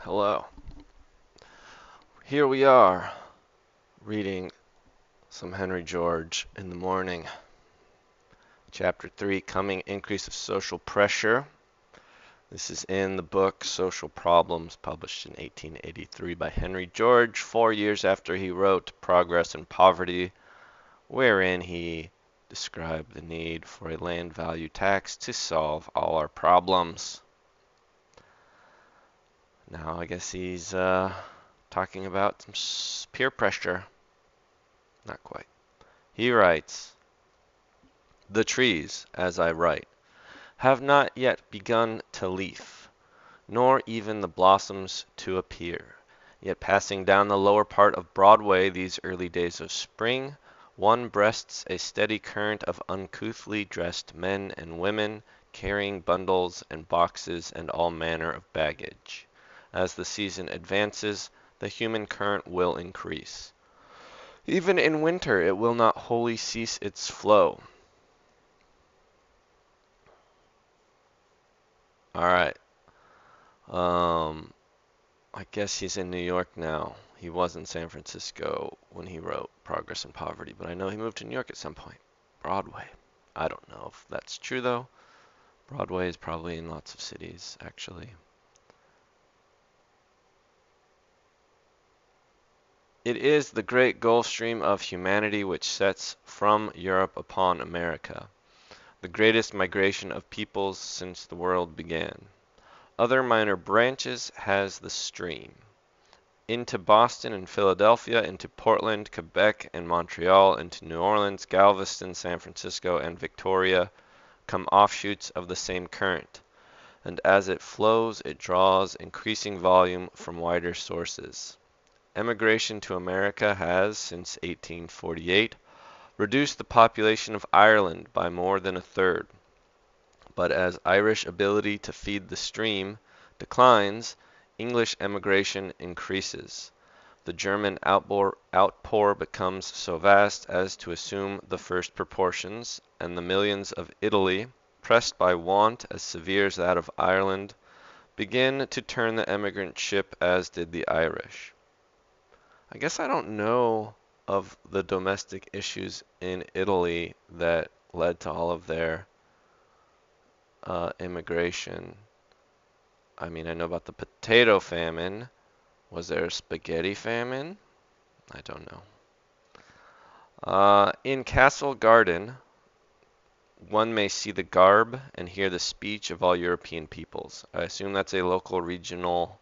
Hello. Here we are, reading some Henry George in the morning. Chapter 3, Coming Increase of Social Pressure. This is in the book Social Problems, published in 1883 by Henry George, 4 years after he wrote Progress and Poverty, wherein he described the need for a land value tax to solve all our problems. Now I guess he's talking about some peer pressure. Not quite. He writes, "The trees, as I write, have not yet begun to leaf, nor even the blossoms to appear. Yet passing down the lower part of Broadway these early days of spring, one breasts a steady current of uncouthly dressed men and women, carrying bundles and boxes and all manner of baggage. As the season advances, the human current will increase. Even in winter it will not wholly cease its flow." All right. I guess he's in New York now. He was in San Francisco when he wrote Progress and Poverty, but I know he moved to New York at some point. Broadway. I don't know if that's true though. Broadway is probably in lots of cities, actually. It is the great Gulf Stream of humanity which sets from Europe upon America, the greatest migration of peoples since the world began. Other minor branches has the stream. Into Boston and Philadelphia, into Portland, Quebec, and Montreal, into New Orleans, Galveston, San Francisco, and Victoria come offshoots of the same current, and as it flows it draws increasing volume from wider sources. Emigration to America has, since 1848, reduced the population of Ireland by more than a third, but as Irish ability to feed the stream declines, English emigration increases. The German outpour becomes so vast as to assume the first proportions, and the millions of Italy, pressed by want as severe as that of Ireland, begin to turn the emigrant ship as did the Irish. I guess I don't know of the domestic issues in Italy that led to all of their immigration. I mean, I know about the potato famine. Was there a spaghetti famine? I don't know. In Castle Garden, one may see the garb and hear the speech of all European peoples. I assume that's a local regional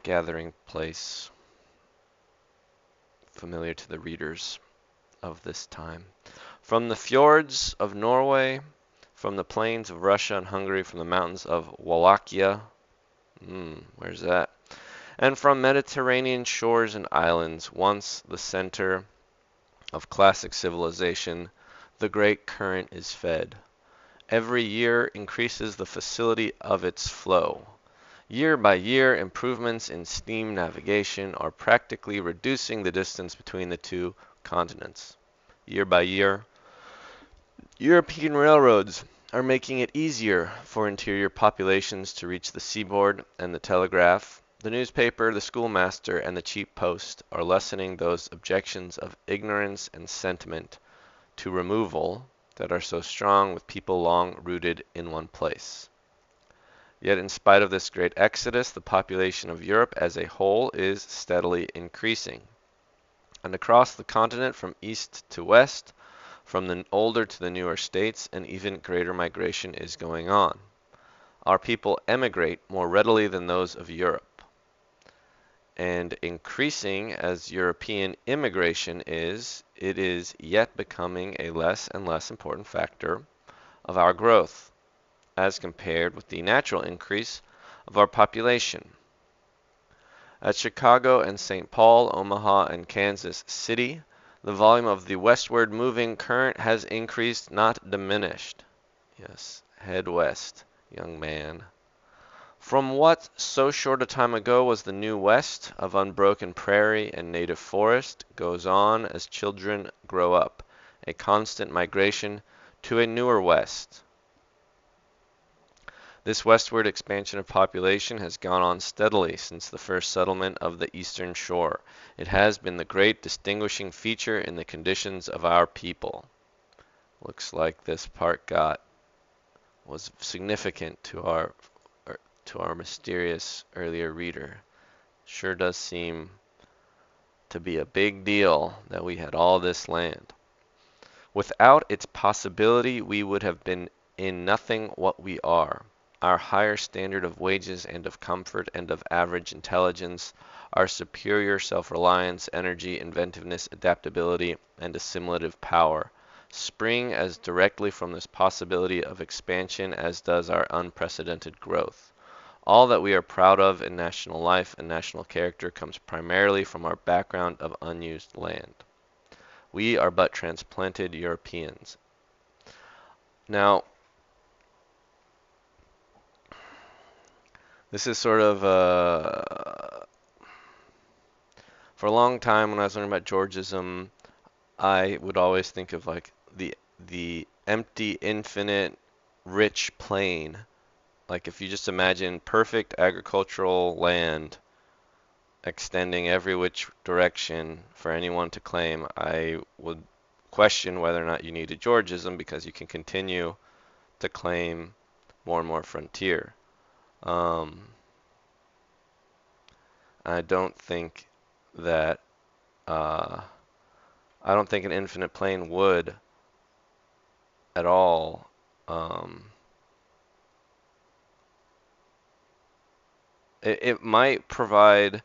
gathering place familiar to the readers of this time. From the fjords of Norway, from the plains of Russia and Hungary, from the mountains of Wallachia, where's that? And from Mediterranean shores and islands, once the center of classic civilization, the great current is fed. Every year increases the facility of its flow. Year by year, improvements in steam navigation are practically reducing the distance between the two continents. Year by year, European railroads are making it easier for interior populations to reach the seaboard, and the telegraph, the newspaper, the schoolmaster, and the cheap post are lessening those objections of ignorance and sentiment to removal that are so strong with people long rooted in one place. Yet in spite of this great exodus, the population of Europe as a whole is steadily increasing. And across the continent from east to west, from the older to the newer states, an even greater migration is going on. Our people emigrate more readily than those of Europe. And increasing as European immigration is, it is yet becoming a less and less important factor of our growth, as compared with the natural increase of our population. At Chicago and St. Paul, Omaha, and Kansas City, the volume of the westward moving current has increased, not diminished. Yes, head west, young man. From what so short a time ago was the new West of unbroken prairie and native forest goes on as children grow up, a constant migration to a newer West. This westward expansion of population has gone on steadily since the first settlement of the eastern shore. It has been the great distinguishing feature in the conditions of our people. Looks like this part was significant to our mysterious earlier reader. Sure does seem to be a big deal that we had all this land. Without its possibility, we would have been in nothing what we are. Our higher standard of wages and of comfort and of average intelligence, our superior self-reliance, energy, inventiveness, adaptability, and assimilative power, spring as directly from this possibility of expansion as does our unprecedented growth. All that we are proud of in national life and national character comes primarily from our background of unused land. We are but transplanted Europeans. Now, this is sort of for a long time when I was learning about Georgism, I would always think of like the empty, infinite, rich plain. Like if you just imagine perfect agricultural land extending every which direction for anyone to claim, I would question whether or not you needed Georgism because you can continue to claim more and more frontier. Um, I don't think that uh, I don't think an infinite plane would at all. It might provide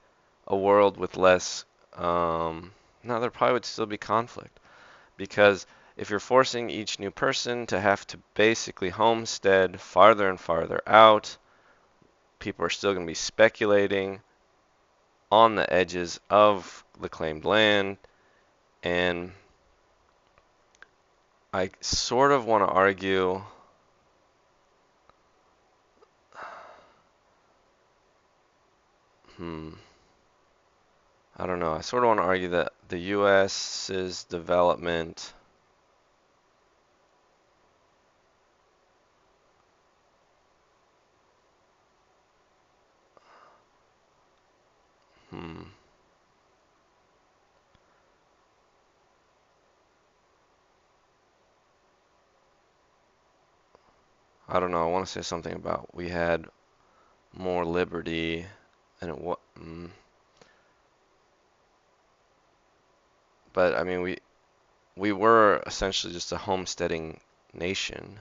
a world with less. No, there probably would still be conflict because if you're forcing each new person to have to basically homestead farther and farther out, people are still going to be speculating on the edges of the claimed land, and I sort of want to argue. Hmm. I don't know. I sort of want to argue that the U.S.'s development hmm. I don't know. I want to say something about we had more liberty and but I mean we were essentially just a homesteading nation.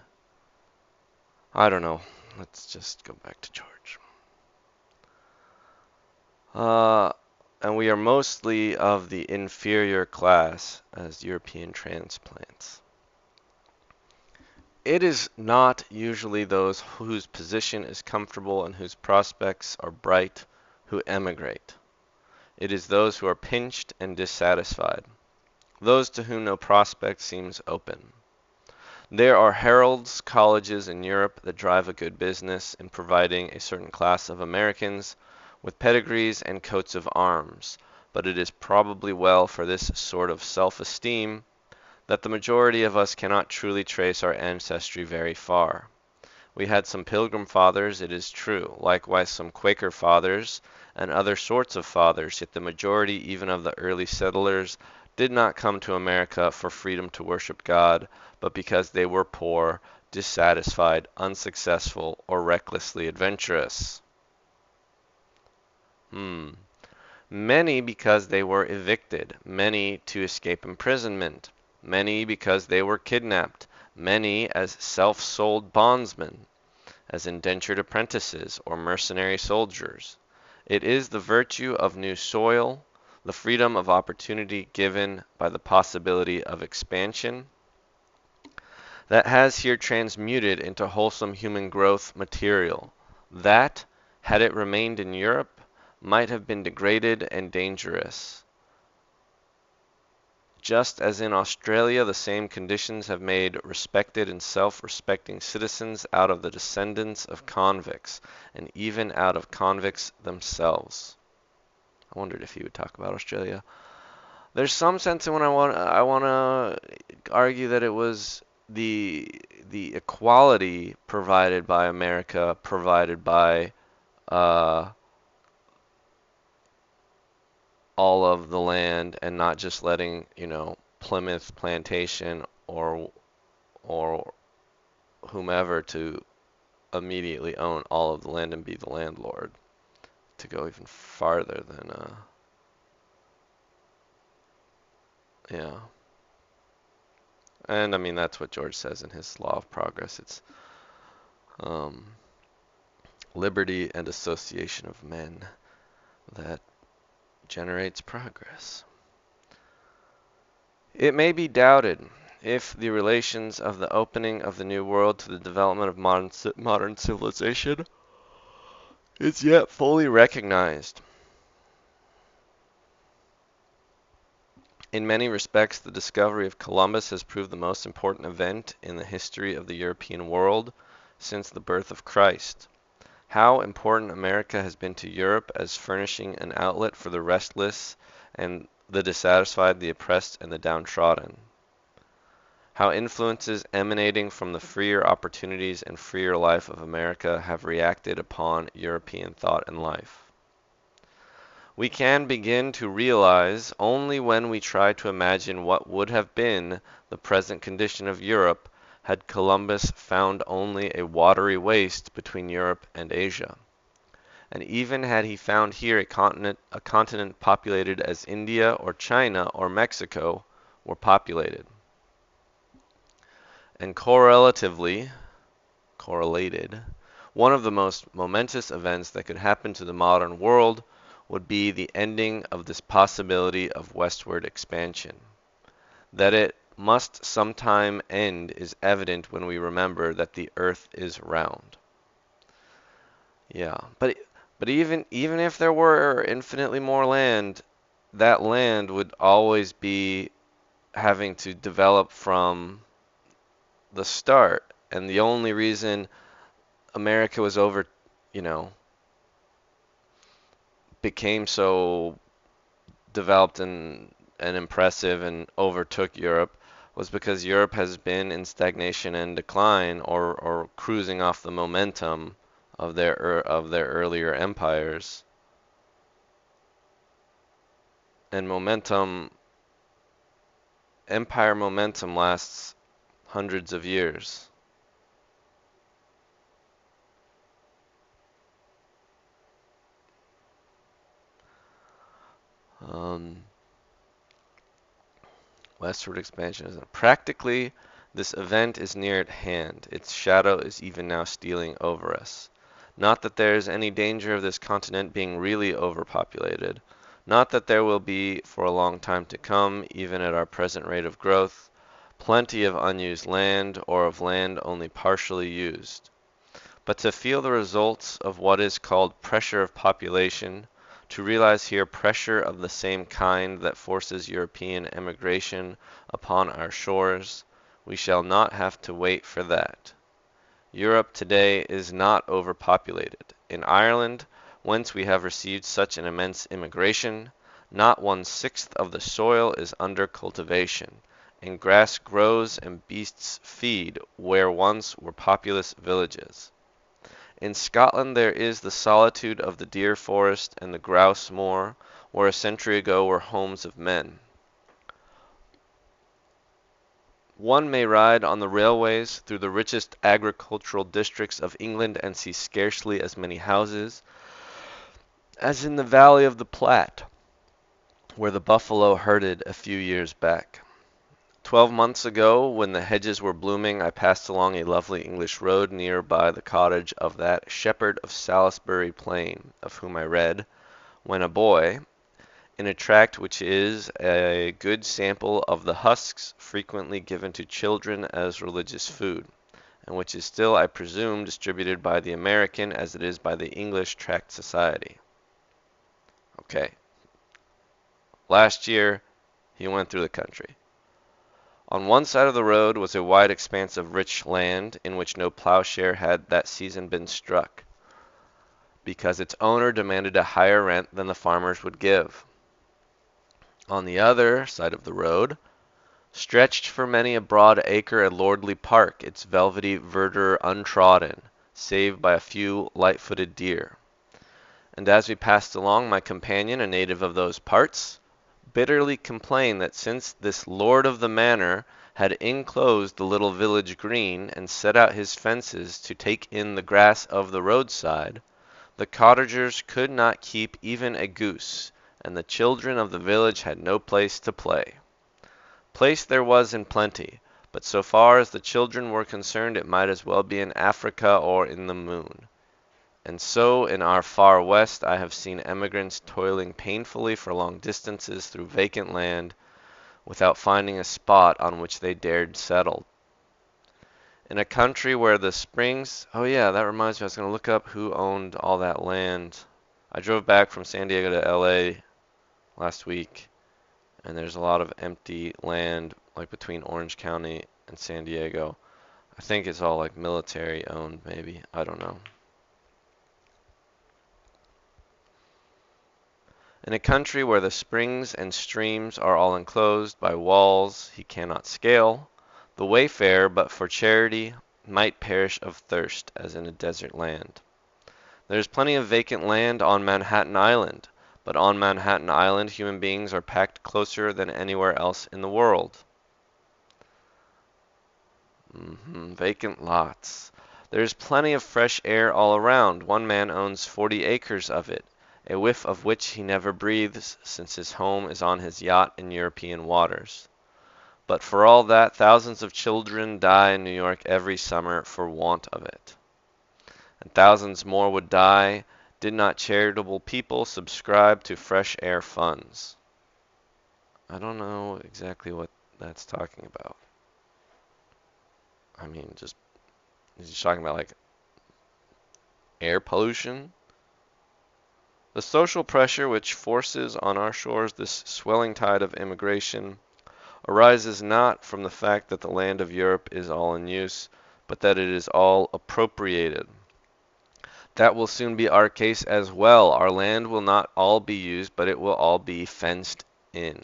I don't know. Let's just go back to George. Uh, and we are mostly of the inferior class as European transplants. It is not usually those whose position is comfortable and whose prospects are bright who emigrate. It is those who are pinched and dissatisfied, those to whom no prospect seems open. There are heralds' colleges in Europe that drive a good business in providing a certain class of Americans with pedigrees and coats of arms, but it is probably well for this sort of self-esteem that the majority of us cannot truly trace our ancestry very far. We had some Pilgrim fathers, it is true, likewise some Quaker fathers, and other sorts of fathers, yet the majority even of the early settlers did not come to America for freedom to worship God, but because they were poor, dissatisfied, unsuccessful, or recklessly adventurous. Many because they were evicted, many to escape imprisonment, many because they were kidnapped, many as self-sold bondsmen, as indentured apprentices or mercenary soldiers. It is the virtue of new soil, the freedom of opportunity given by the possibility of expansion, that has here transmuted into wholesome human growth material, that, had it remained in Europe, might have been degraded and dangerous. Just as in Australia the same conditions have made respected and self-respecting citizens out of the descendants of convicts, and even out of convicts themselves. I wondered if he would talk about Australia. There's some sense in when I want to argue that it was the the equality provided by America, provided by uh, all of the land, and not just letting, Plymouth Plantation or whomever to immediately own all of the land and be the landlord. To go even farther than yeah. And I mean that's what George says in his Law of Progress. It's um, liberty and association of men that generates progress. It may be doubted if the relations of the opening of the New World to the development of modern civilization is yet fully recognized. In many respects, the discovery of Columbus has proved the most important event in the history of the European world since the birth of Christ. How important America has been to Europe as furnishing an outlet for the restless and the dissatisfied, the oppressed and the downtrodden. How influences emanating from the freer opportunities and freer life of America have reacted upon European thought and life. We can begin to realize only when we try to imagine what would have been the present condition of Europe had Columbus found only a watery waste between Europe and Asia. And even had he found here a continent populated as India or China or Mexico were populated. And correlated, one of the most momentous events that could happen to the modern world would be the ending of this possibility of westward expansion. That it must sometime end is evident when we remember that the earth is round. Yeah, but even if there were infinitely more land, that land would always be having to develop from the start. And the only reason America was you know, became so developed and impressive and overtook Europe was because Europe has been in stagnation and decline or cruising off the momentum of their earlier empires. And empire momentum lasts hundreds of years. Um, Westward expansion is practically this event is near at hand. Its shadow is even now stealing over us. Not that there is any danger of this continent being really overpopulated. Not that there will be for a long time to come, even at our present rate of growth, plenty of unused land or of land only partially used. But to feel the results of what is called pressure of population, to realize here pressure of the same kind that forces European emigration upon our shores, we shall not have to wait for that. Europe today is not overpopulated. In Ireland, whence we have received such an immense immigration, not 1/6 of the soil is under cultivation, and grass grows and beasts feed where once were populous villages. In Scotland there is the solitude of the deer forest and the grouse moor, where a century ago were homes of men. One may ride on the railways through the richest agricultural districts of England and see scarcely as many houses as in the valley of the Platte, where the buffalo herded a few years back. 12 months ago, when the hedges were blooming, I passed along a lovely English road near by the cottage of that shepherd of Salisbury Plain, of whom I read, when a boy, in a tract which is a good sample of the husks frequently given to children as religious food, and which is still, I presume, distributed by the American as it is by the English Tract Society. Okay. Last year, he went through the country. On one side of the road was a wide expanse of rich land in which no plowshare had that season been struck, because its owner demanded a higher rent than the farmers would give. On the other side of the road Stretched for many a broad acre a lordly park, its velvety verdure untrodden, save by a few light-footed deer. And as we passed along, my companion, a native of those parts, bitterly complained that since this lord of the manor had inclosed the little village green and set out his fences to take in the grass of the roadside, the cottagers could not keep even a goose, and the children of the village had no place to play. Place there was in plenty, but so far as the children were concerned it might as well be in Africa or in the moon. And so in our far west I have seen emigrants toiling painfully for long distances through vacant land without finding a spot on which they dared settle. In a country where the springs, oh yeah, that reminds me, I was going to look up who owned all that land. I drove back from San Diego to LA last week, and there's a lot of empty land like between Orange County and San Diego. I think it's all like military owned, maybe. I don't know. In a country where the springs and streams are all enclosed by walls he cannot scale, the wayfarer but for charity might perish of thirst as in a desert land. There is plenty of vacant land on Manhattan Island, but on Manhattan Island human beings are packed closer than anywhere else in the world. Vacant lots. There is plenty of fresh air all around. One man owns 40 acres of it, a whiff of which he never breathes, since his home is on his yacht in European waters. But for all that, thousands of children die in New York every summer for want of it. And thousands more would die did not charitable people subscribe to fresh air funds. I don't know exactly what that's talking about. I mean, just he's talking about like air pollution. The social pressure which forces on our shores this swelling tide of immigration arises not from the fact that the land of Europe is all in use, but that it is all appropriated. That will soon be our case as well. Our land will not all be used, but it will all be fenced in.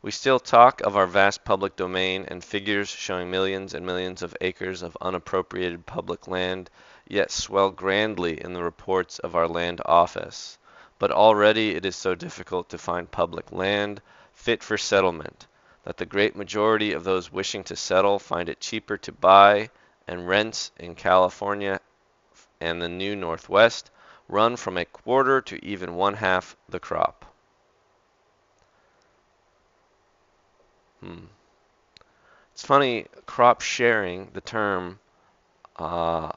We still talk of our vast public domain, and figures showing millions and millions of acres of unappropriated public land yet swell grandly in the reports of our land office. But already it is so difficult to find public land fit for settlement that the great majority of those wishing to settle find it cheaper to buy, and rents in California and the new Northwest run from a quarter to even one half the crop. It's funny, crop sharing, the term, I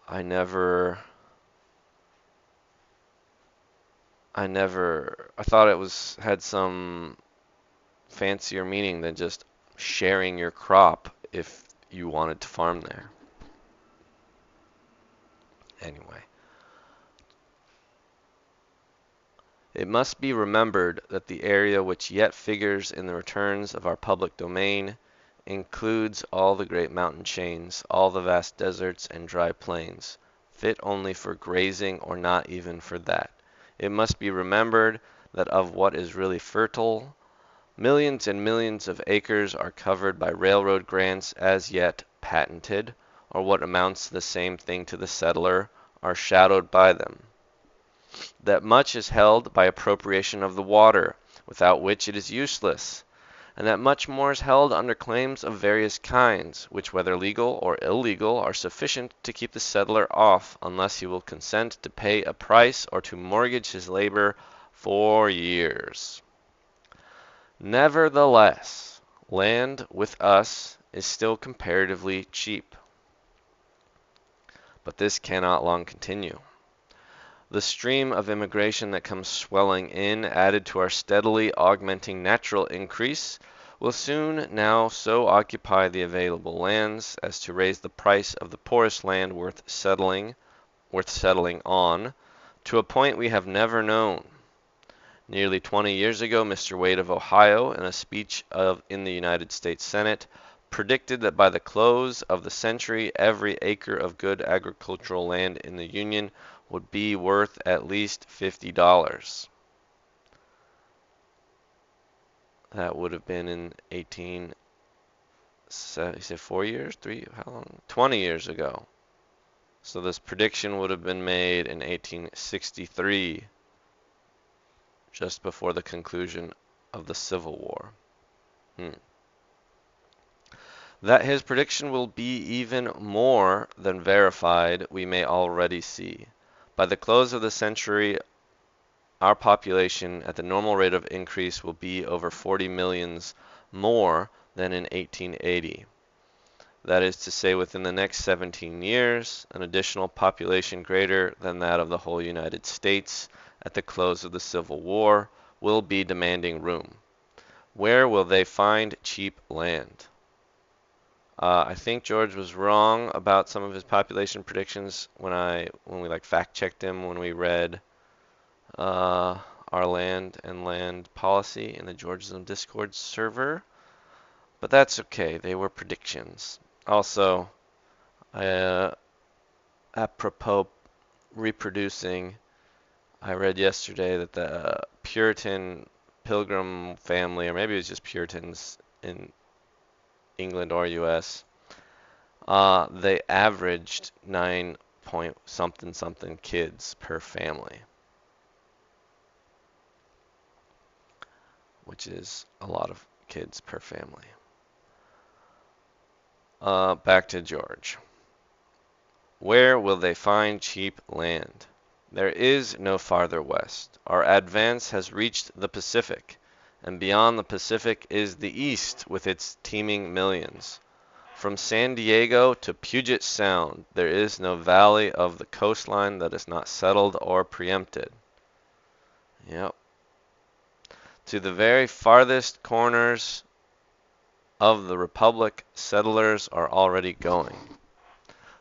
thought it had some fancier meaning than just sharing your crop if you wanted to farm there. Anyway, it must be remembered that the area which yet figures in the returns of our public domain includes all the great mountain chains, all the vast deserts and dry plains, fit only for grazing or not even for that. It must be remembered that of what is really fertile, millions and millions of acres are covered by railroad grants as yet patented, or what amounts to the same thing to the settler, are shadowed by them. That much is held by appropriation of the water, without which it is useless, and that much more is held under claims of various kinds, which whether legal or illegal are sufficient to keep the settler off unless he will consent to pay a price or to mortgage his labor for years. Nevertheless, land with us is still comparatively cheap. But this cannot long continue. The stream of immigration that comes swelling in, added to our steadily augmenting natural increase, will soon now so occupy the available lands as to raise the price of the poorest land worth settling on, to a point we have never known. Nearly 20 years ago, Mr. Wade of Ohio, in a speech in the United States Senate, predicted that by the close of the century, every acre of good agricultural land in the Union would be worth at least $50. That would have been in 18, you said 4 years, how long? 20 years ago. So this prediction would have been made in 1863, just before the conclusion of the Civil War. That his prediction will be even more than verified, we may already see. By the close of the century, our population at the normal rate of increase will be over 40 millions more than in 1880. That is to say, within the next 17 years, an additional population greater than that of the whole United States at the close of the Civil War will be demanding room. Where will they find cheap land? I think George was wrong about some of his population predictions when we like fact checked him when we read our land and land policy in the Georgism Discord server. But that's okay, they were predictions. Also, apropos reproducing, I read yesterday that the Puritan Pilgrim family, or maybe it was just Puritans in England or US, they averaged 9 point something something kids per family, which is a lot of kids per family. Back to George. Where will they find cheap land? There is no farther west. Our advance has reached the Pacific, and beyond the Pacific is the East with its teeming millions. From San Diego to Puget Sound, there is no valley of the coastline that is not settled or preempted. Yep. To the very farthest corners of the Republic, settlers are already going.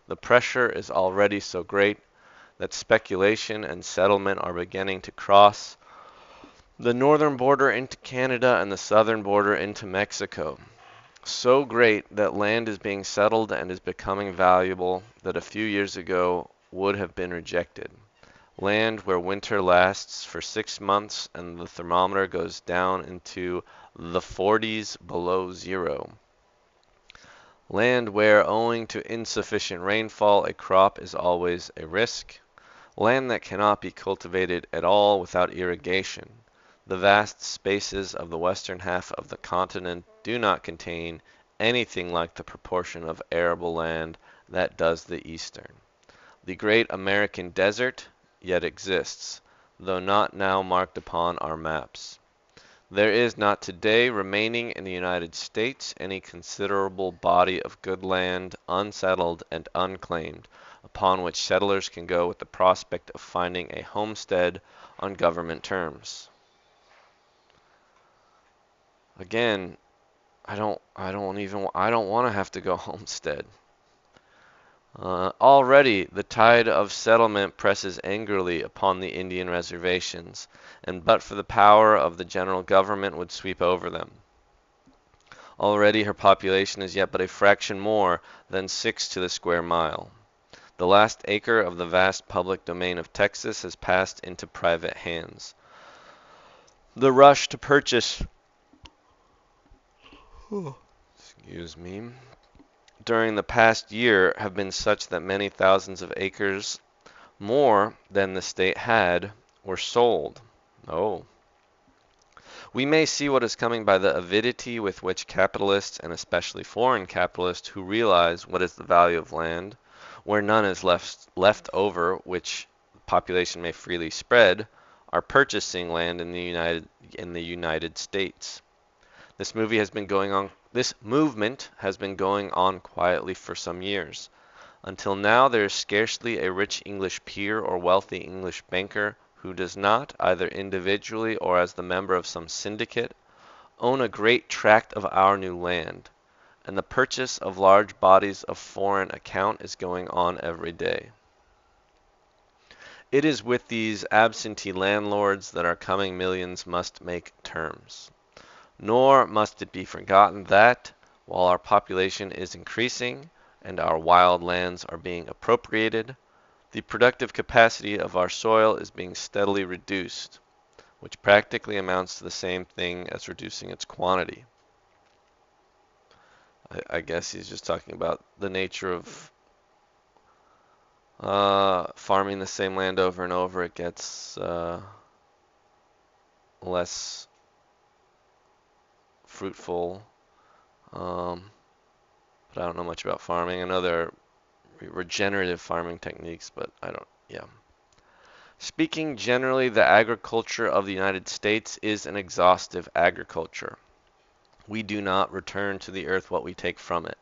The pressure is already so great that speculation and settlement are beginning to cross the northern border into Canada and the southern border into Mexico. So great that land is being settled and is becoming valuable that a few years ago would have been rejected. Land where winter lasts for 6 months and the thermometer goes down into the 40s below zero. Land where, owing to insufficient rainfall, a crop is always a risk. Land that cannot be cultivated at all without irrigation. The vast spaces of the western half of the continent do not contain anything like the proportion of arable land that does the eastern. The great American desert yet exists, though not now marked upon our maps. There is not today remaining in the United States any considerable body of good land, unsettled and unclaimed, upon which settlers can go with the prospect of finding a homestead on government terms. Again, I don't want to have to go homestead. Already the tide of settlement presses angrily upon the Indian reservations, and but for the power of the general government would sweep over them. Already her population is yet but a fraction more than 6 to the square mile. The last acre of the vast public domain of Texas has passed into private hands. The rush to purchase, excuse me, during the past year have been such that many thousands of acres, more than the state had, were sold. Oh. We may see what is coming by the avidity with which capitalists, and especially foreign capitalists who realize what is the value of land, where none is left over which population may freely spread, are purchasing land in the United States. This movement has been going on quietly for some years. Until now there is scarcely a rich English peer or wealthy English banker who does not, either individually or as the member of some syndicate, own a great tract of our new land, and the purchase of large bodies of foreign account is going on every day. It is with these absentee landlords that our coming millions must make terms. Nor must it be forgotten that, while our population is increasing and our wild lands are being appropriated, the productive capacity of our soil is being steadily reduced. which practically amounts to the same thing as reducing its quantity. I guess he's just talking about the nature of farming the same land over and over. It gets less fruitful. But I don't know much about farming. I know there are regenerative farming techniques, but I don't, yeah. Speaking generally, the agriculture of the United States is an exhaustive agriculture. We do not return to the earth what we take from it.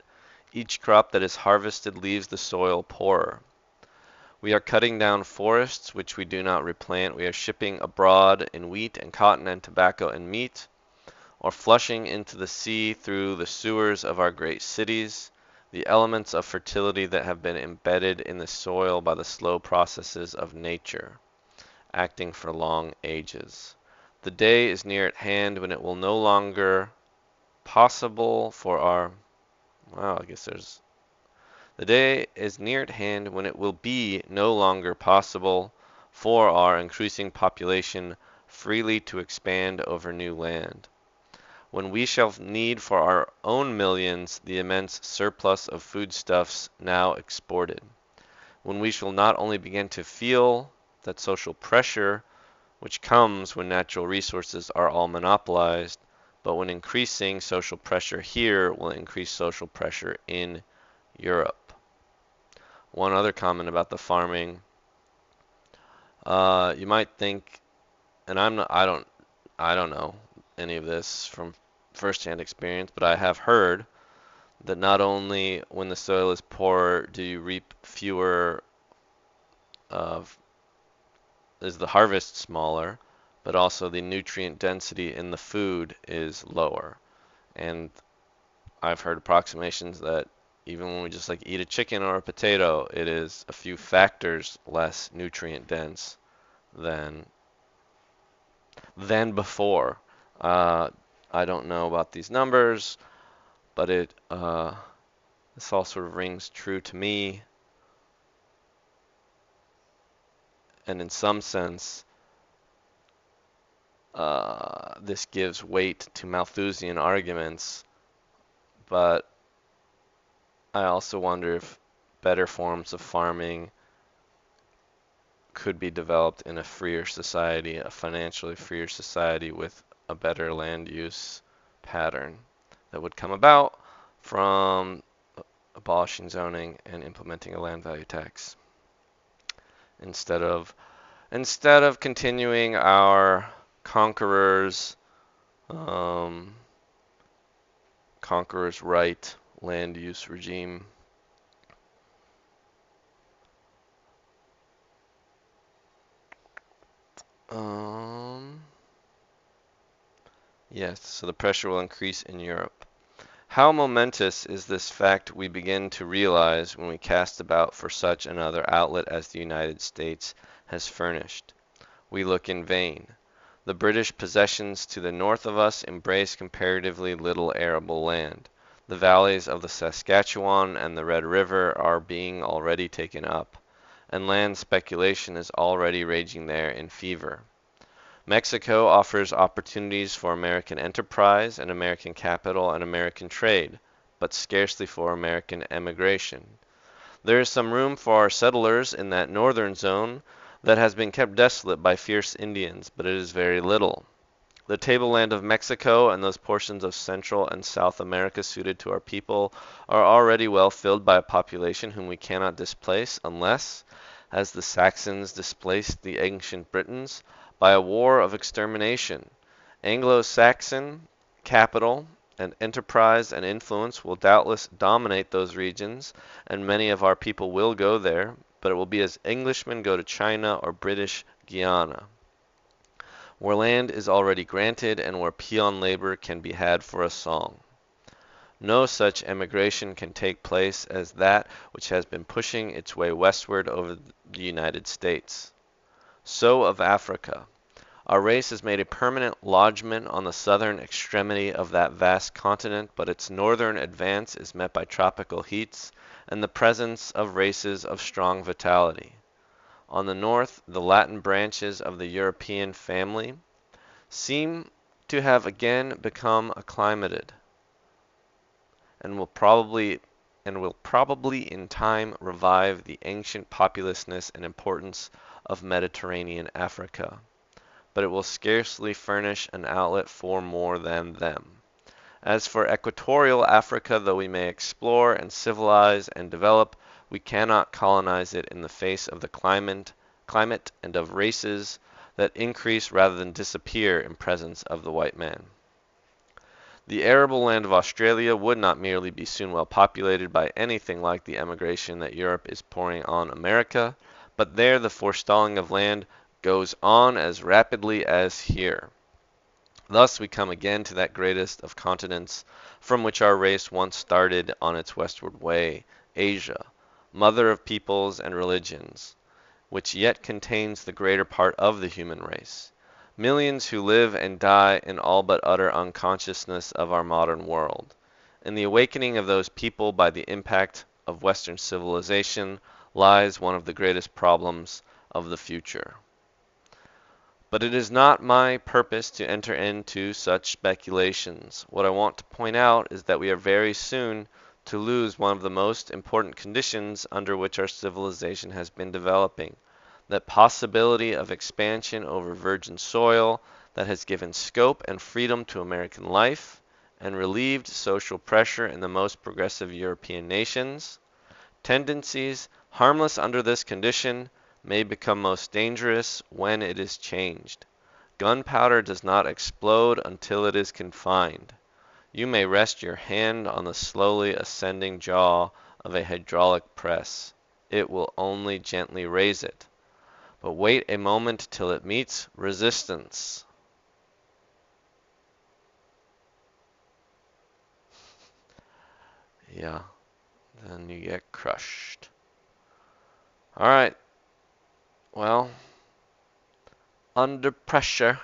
Each crop that is harvested leaves the soil poorer. We are cutting down forests which we do not replant. We are shipping abroad in wheat and cotton and tobacco and meat, or flushing into the sea through the sewers of our great cities the elements of fertility that have been embedded in the soil by the slow processes of nature, acting for long ages. The day is near at hand when it will no longer possible for our wow, I guess there's the day is near at hand when it will be no longer possible for our increasing population freely to expand over new land, when we shall need for our own millions the immense surplus of foodstuffs now exported, when we shall not only begin to feel that social pressure which comes when natural resources are all monopolized, but when increasing social pressure here will increase social pressure in Europe. One other comment about the farming, you might think, and I don't know any of this from firsthand experience, but I have heard that not only when the soil is poor do you reap fewer, is the harvest smaller, but also the nutrient density in the food is lower. And I've heard approximations that even when we just like eat a chicken or a potato, it is a few factors less nutrient dense than before. Uh, I don't know about these numbers, but this all sort of rings true to me. And in some sense, this gives weight to Malthusian arguments, but I also wonder if better forms of farming could be developed in a freer society, a financially freer society with a better land use pattern that would come about from abolishing zoning and implementing a land value tax instead of continuing our conquerors conquerors right land use regime. Yes, so the pressure will increase in Europe. How momentous is this fact we begin to realize when we cast about for such another outlet as the United States has furnished. We look in vain. The British possessions to the north of us embrace comparatively little arable land. The valleys of the Saskatchewan and the Red River are being already taken up, and land speculation is already raging there in fever. Mexico offers opportunities for American enterprise and American capital and American trade, but scarcely for American emigration. There is some room for our settlers in that northern zone that has been kept desolate by fierce Indians, but it is very little. The tableland of Mexico and those portions of Central and South America suited to our people are already well filled by a population whom we cannot displace unless, as the Saxons displaced the ancient Britons, by a war of extermination. Anglo-Saxon capital and enterprise and influence will doubtless dominate those regions, and many of our people will go there, but it will be as Englishmen go to China or British Guiana, where land is already granted and where peon labor can be had for a song. No such emigration can take place as that which has been pushing its way westward over the United States. So of Africa. Our race has made a permanent lodgment on the southern extremity of that vast continent, but its northern advance is met by tropical heats and the presence of races of strong vitality. On the north, the Latin branches of the European family seem to have again become acclimated and will probably in time revive the ancient populousness and importance of Mediterranean Africa, but it will scarcely furnish an outlet for more than them. As for equatorial Africa, though we may explore and civilize and develop, we cannot colonize it in the face of the climate and of races that increase rather than disappear in presence of the white man. The arable land of Australia would not merely be soon well populated by anything like the emigration that Europe is pouring on America, but there the forestalling of land goes on as rapidly as here. Thus we come again to that greatest of continents from which our race once started on its westward way, Asia, mother of peoples and religions, which yet contains the greater part of the human race. Millions who live and die in all but utter unconsciousness of our modern world. In the awakening of those people by the impact of Western civilization lies one of the greatest problems of the future. But it is not my purpose to enter into such speculations. What I want to point out is that we are very soon to lose one of the most important conditions under which our civilization has been developing, that possibility of expansion over virgin soil that has given scope and freedom to American life and relieved social pressure in the most progressive European nations. Tendencies, harmless under this condition, may become most dangerous when it is changed. Gunpowder does not explode until it is confined. You may rest your hand on the slowly ascending jaw of a hydraulic press. It will only gently raise it. But wait a moment till it meets resistance. Yeah, then you get crushed. Alright, well, under pressure.